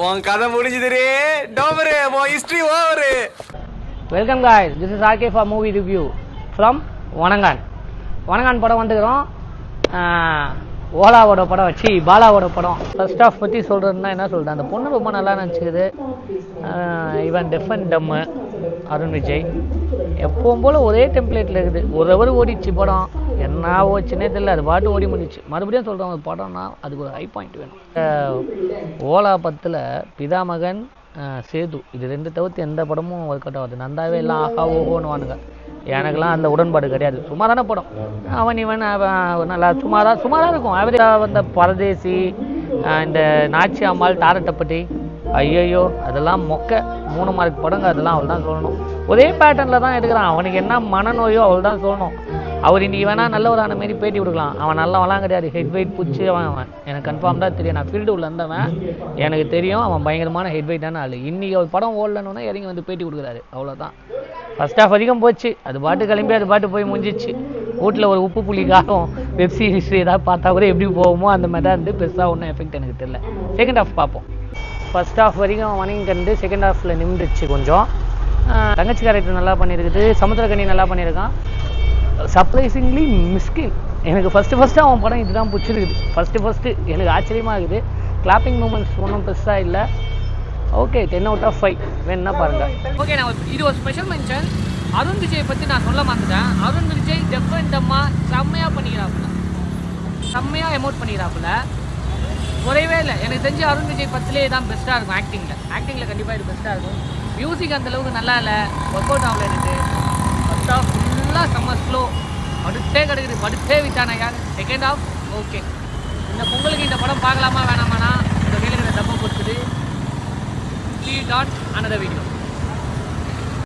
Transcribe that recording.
உன் கதை முடிஞ்சுதுரே டோபரு உன் history over. Welcome guys, this is RK for movie review from Vanangaan. Vanangaan படம் வந்துக்கிறோம். ஓலாவோட படம் வச்சு பாலாவோட படம். ஃபர்ஸ்ட் ஆஃப் பற்றி சொல்கிறதுனா என்ன சொல்கிறேன், அந்த பொண்ணு ரொம்ப நல்லா நினச்சிக்குது. இவன் டெஃபன் டம்மு அருண் விஜய் எப்பவும் போல் ஒரே டெம்ப்ளேட்டில் இருக்குது. ஒரு ஹவர் ஓடிச்சு படம், என்ன ஓச்சுன்னே தெரியல, அது பாட்டு ஓடி முடிச்சு. மறுபடியும் சொல்கிறேன், ஒரு படம்னா அதுக்கு ஒரு ஹை பாயிண்ட் வேணும். ஓலா பத்தில் பிதாமகன் சேது இது ரெண்டு தவிர்த்து எந்த படமும் ஒர்க் அவுட் ஆகுது. நந்தாவே எல்லாம் ஆஹா ஓஹோன்னு வானுங்க. எனக்கெல்லாம் அந்த உடன்பாடு கிடையாது. சுமாரான படம், அவன் இவன் நல்லா சுமாராக இருக்கும். அவரே வந்த பரதேசி, இந்த நாச்சி அம்மாள், தாரட்டப்பட்டி, ஐயோ அதெல்லாம் மொக்க 3 மார்க் படங்க. அதெல்லாம் அவள் தான் சொல்லணும். ஒரே பேட்டர்னில் தான் எடுக்கிறான். அவனுக்கு என்ன மனநோயோ அவள் தான் சொல்லணும். அவர் இன்றைக்கி வேணால் நல்லவரான மாரி பேட்டி கொடுக்கலாம். அவன் நல்லவெல்லாம் கிடையாது. ஹெட் வெயிட் பிடிச்சி அவன் எனக்கு கன்ஃபார்ம் தான் தெரியும். நான் ஃபீல்டு உள்ள இருந்தவன், எனக்கு தெரியும் அவன் பயங்கரமான ஹெட் வெயிட்டான ஆள். இன்றைக்கி அவர் படம் ஓடலன்னு இறங்கி வந்து பேட்டி கொடுக்குறாரு. அவ்வளோதான். ஃபர்ஸ்ட் ஆஃப் அதிகம் போச்சு, அது பாட்டு கிளம்பி அது பாட்டு போய் முடிஞ்சிச்சு. வீட்டில் ஒரு உப்பு புளி காரம் வெப் சீரிஸ் ஏதாவது பார்த்தா கூட எப்படி போகுமோ அந்த மாதிரி தான் இருந்து. பெருசாக ஒன்றும் எஃபெக்ட் எனக்கு தெரியல. செகண்ட் ஹாஃப் பார்ப்போம். ஃபர்ஸ்ட் ஹாஃப் வரைக்கும் வணங்கிட்டு செகண்ட் ஹாஃபில் நின்றுச்சு கொஞ்சம். தங்கச்சி கேரக்டர் நல்லா பண்ணியிருக்குது. சமுத்திரக்கனி நல்லா பண்ணியிருக்கான். சர்ப்ரைசிங்லி மிஸ்கின். எனக்கு ஃபஸ்ட்டு அவன் படம் இதுதான் பிடிச்சிருக்குது. ஃபஸ்ட்டு எனக்கு ஆச்சரியமாக இருக்குது. கிளாப்பிங் மூமெண்ட்ஸ் ஒன்றும் பெருசாக இல்லை. ஓகே, 10 out of 5 வேணுன்னா பாருங்கள். ஓகே, நான் இது ஒரு ஸ்பெஷல் மென்ஷன். அருண் விஜய் பற்றி நான் சொல்ல மாட்டேன். அருண் விஜய் டெஃபரெண்ட்டமாக செம்மையாக பண்ணிக்கிறாப்புல, செம்மையாக எமோட் பண்ணிக்கிறாப்புல. குறைவே இல்லை. எனக்கு தெரிஞ்சு அருண் விஜய் பத்திலே தான் பெஸ்ட்டாக இருக்கும். ஆக்டிங்கில் கண்டிப்பாக இது பெஸ்ட்டாக இருக்கும். மியூசிக் அந்தளவுக்கு நல்லா இல்லை, ஒர்க் அவுட் ஆகல எனக்கு. ஃபர்ஸ்ட் ஹாஃப் ஃபுல்லாக செம்ம ஸ்லோ, படுத்தே விட்டானே யார். Second half okay. இந்த பொங்கலுக்கு இந்த படம் பார்க்கலாமா வேணாமானா இந்த வீடுகளை டப்பம் கொடுத்துது. See you on another video.